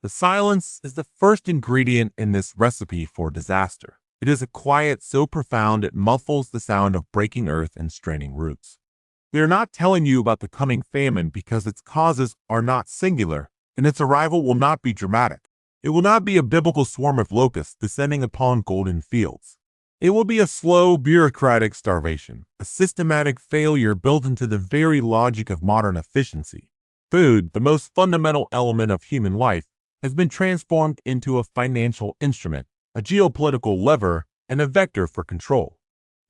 The silence is the first ingredient in this recipe for disaster. It is a quiet so profound it muffles the sound of breaking earth and straining roots. We are not telling you about the coming famine because its causes are not singular, and its arrival will not be dramatic. It will not be a biblical swarm of locusts descending upon golden fields. It will be a slow, bureaucratic starvation, a systematic failure built into the very logic of modern efficiency. Food, the most fundamental element of human life, has been transformed into a financial instrument, a geopolitical lever, and a vector for control.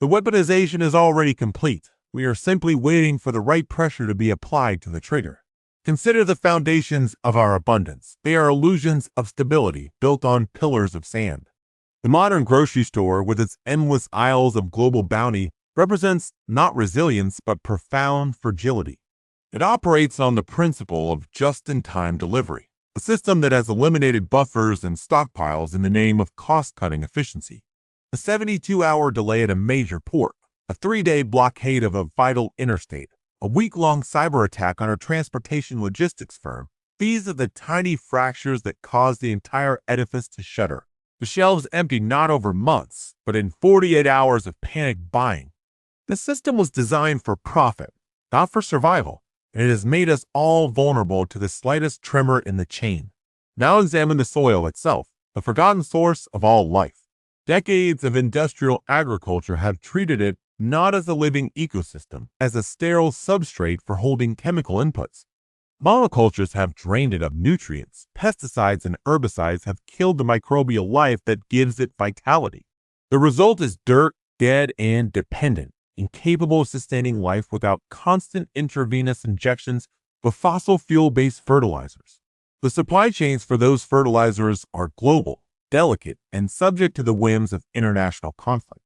The weaponization is already complete. We are simply waiting for the right pressure to be applied to the trigger. Consider the foundations of our abundance. They are illusions of stability built on pillars of sand. The modern grocery store, with its endless aisles of global bounty, represents not resilience but profound fragility. It operates on the principle of just-in-time delivery, a system that has eliminated buffers and stockpiles in the name of cost-cutting efficiency. A 72-hour delay at a major port, a 3-day blockade of a vital interstate, a week-long cyber attack on a transportation logistics firm. These are the tiny fractures that cause the entire edifice to shudder. The shelves empty not over months, but in 48 hours of panic buying. The system was designed for profit, not for survival, and it has made us all vulnerable to the slightest tremor in the chain. Now examine the soil itself, the forgotten source of all life. Decades of industrial agriculture have treated it not as a living ecosystem, as a sterile substrate for holding chemical inputs. Monocultures have drained it of nutrients. Pesticides and herbicides have killed the microbial life that gives it vitality. The result is dirt, dead, and dependent, incapable of sustaining life without constant intravenous injections of fossil fuel-based fertilizers. The supply chains for those fertilizers are global, delicate, and subject to the whims of international conflict.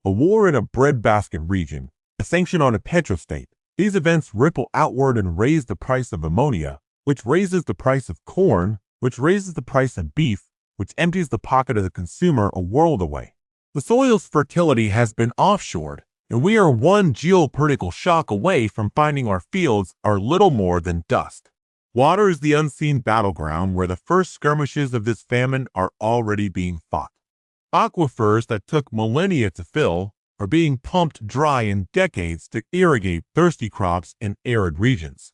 A war in a breadbasket region, a sanction on a petrostate. These events ripple outward and raise the price of ammonia, which raises the price of corn, which raises the price of beef, which empties the pocket of the consumer a world away. The soil's fertility has been offshored, and we are one geopolitical shock away from finding our fields are little more than dust. Water is the unseen battleground where the first skirmishes of this famine are already being fought. Aquifers that took millennia to fill are being pumped dry in decades to irrigate thirsty crops in arid regions.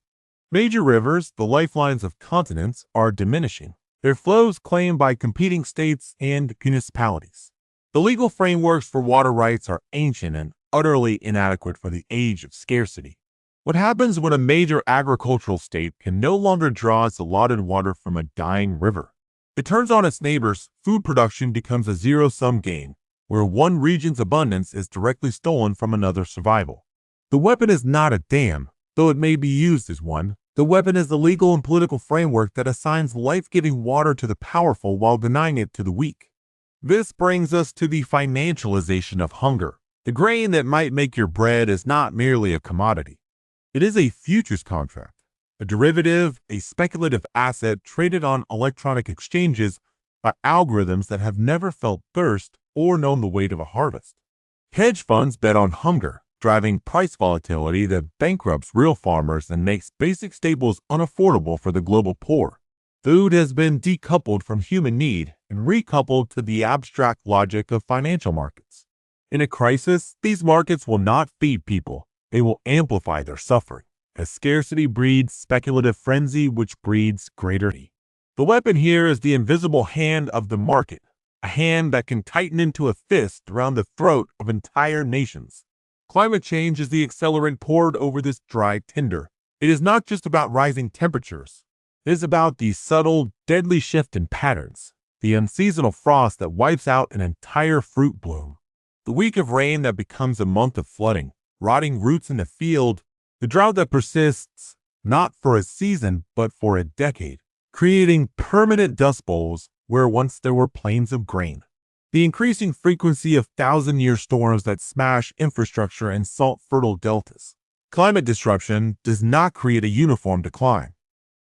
Major rivers, the lifelines of continents, are diminishing, their flows claimed by competing states and municipalities. The legal frameworks for water rights are ancient and utterly inadequate for the age of scarcity. What happens when a major agricultural state can no longer draw its allotted water from a dying river? It turns on its neighbors. Food production becomes a zero-sum game, where one region's abundance is directly stolen from another's survival. The weapon is not a dam, though it may be used as one. The weapon is the legal and political framework that assigns life-giving water to the powerful while denying it to the weak. This brings us to the financialization of hunger. The grain that might make your bread is not merely a commodity. It is a futures contract, a derivative, a speculative asset traded on electronic exchanges by algorithms that have never felt thirst or known the weight of a harvest. Hedge funds bet on hunger, driving price volatility that bankrupts real farmers and makes basic staples unaffordable for the global poor. Food has been decoupled from human need and recoupled to the abstract logic of financial markets. In a crisis, these markets will not feed people, they will amplify their suffering, as scarcity breeds speculative frenzy, which breeds greater need. The weapon here is the invisible hand of the market, a hand that can tighten into a fist around the throat of entire nations. Climate change is the accelerant poured over this dry tinder. It is not just about rising temperatures. It is about the subtle, deadly shift in patterns, the unseasonal frost that wipes out an entire fruit bloom, the week of rain that becomes a month of flooding, rotting roots in the field, the drought that persists not for a season but for a decade, creating permanent dust bowls where once there were plains of grain. The increasing frequency of thousand-year storms that smash infrastructure and salt-fertile deltas. Climate disruption does not create a uniform decline.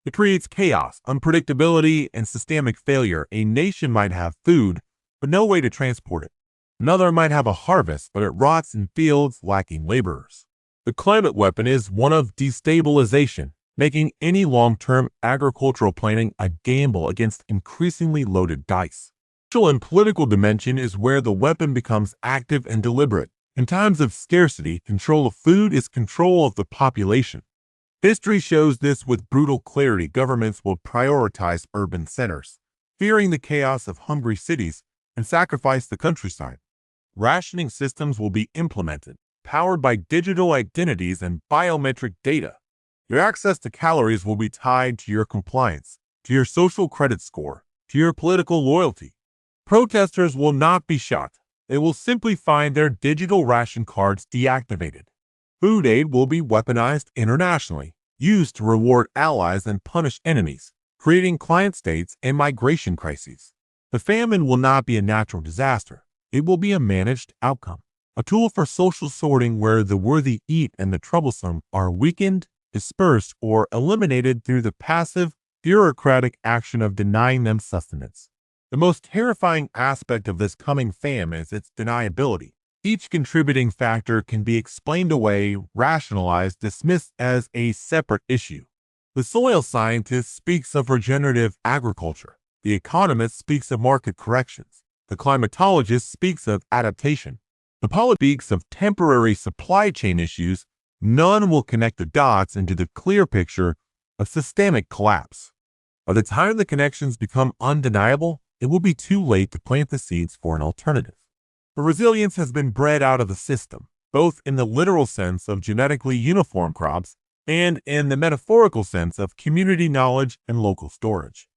It creates chaos, unpredictability, and systemic failure. A nation might have food, but no way to transport it. Another might have a harvest, but it rots in fields lacking laborers. The climate weapon is one of destabilization, making any long-term agricultural planning a gamble against increasingly loaded dice. The social and political dimension is where the weapon becomes active and deliberate. In times of scarcity, control of food is control of the population. History shows this with brutal clarity. Governments will prioritize urban centers, fearing the chaos of hungry cities, and sacrifice the countryside. Rationing systems will be implemented, powered by digital identities and biometric data. Your access to calories will be tied to your compliance, to your social credit score, to your political loyalty. Protesters will not be shot. They will simply find their digital ration cards deactivated. Food aid will be weaponized internationally, used to reward allies and punish enemies, creating client states and migration crises. The famine will not be a natural disaster. It will be a managed outcome, a tool for social sorting where the worthy eat and the troublesome are weakened, dispersed, or eliminated through the passive, bureaucratic action of denying them sustenance. The most terrifying aspect of this coming famine is its deniability. Each contributing factor can be explained away, rationalized, dismissed as a separate issue. The soil scientist speaks of regenerative agriculture. The economist speaks of market corrections. The climatologist speaks of adaptation. The politician speaks of temporary supply chain issues. None will connect the dots into the clear picture of systemic collapse. By the time the connections become undeniable, it will be too late to plant the seeds for an alternative. The resilience has been bred out of the system, both in the literal sense of genetically uniform crops and in the metaphorical sense of community knowledge and local storage.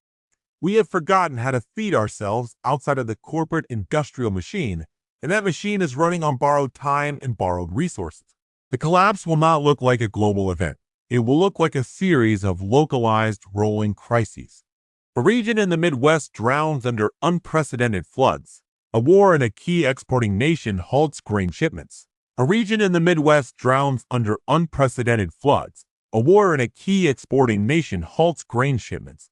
We have forgotten how to feed ourselves outside of the corporate industrial machine, and that machine is running on borrowed time and borrowed resources. The collapse will not look like a global event. It will look like a series of localized rolling crises. A region in the Midwest drowns under unprecedented floods. A war in a key exporting nation halts grain shipments. A region in the Midwest drowns under unprecedented floods. A war in a key exporting nation halts grain shipments.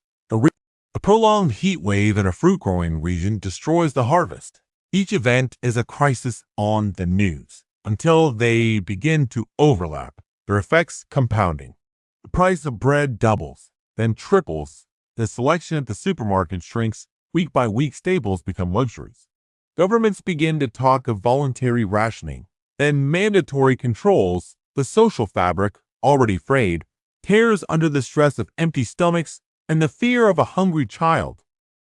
A prolonged heat wave in a fruit-growing region destroys the harvest. Each event is a crisis on the news until they begin to overlap, their effects compounding. The price of bread doubles, then triples. The selection at the supermarket shrinks. Week by week, staples become luxuries. Governments begin to talk of voluntary rationing, then mandatory controls. The social fabric, already frayed, tears under the stress of empty stomachs and the fear of a hungry child.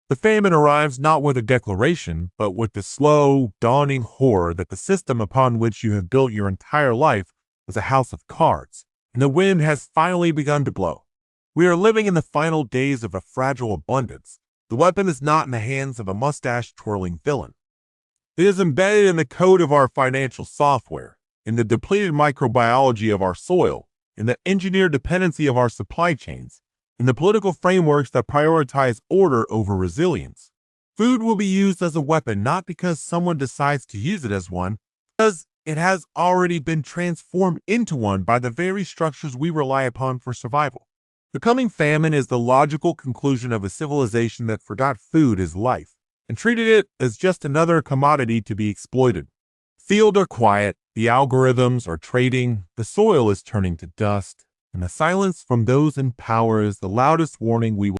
The famine arrives not with a declaration, but with the slow, dawning horror that the system upon which you have built your entire life was a house of cards, and the wind has finally begun to blow. We are living in the final days of a fragile abundance. The weapon is not in the hands of a mustache-twirling villain. It is embedded in the code of our financial software, in the depleted microbiology of our soil, in the engineered dependency of our supply chains, in the political frameworks that prioritize order over resilience. Food will be used as a weapon not because someone decides to use it as one, because it has already been transformed into one by the very structures we rely upon for survival. The coming famine is the logical conclusion of a civilization that forgot food is life and treated it as just another commodity to be exploited. Fields are quiet, the algorithms are trading, the soil is turning to dust, and the silence from those in power is the loudest warning we will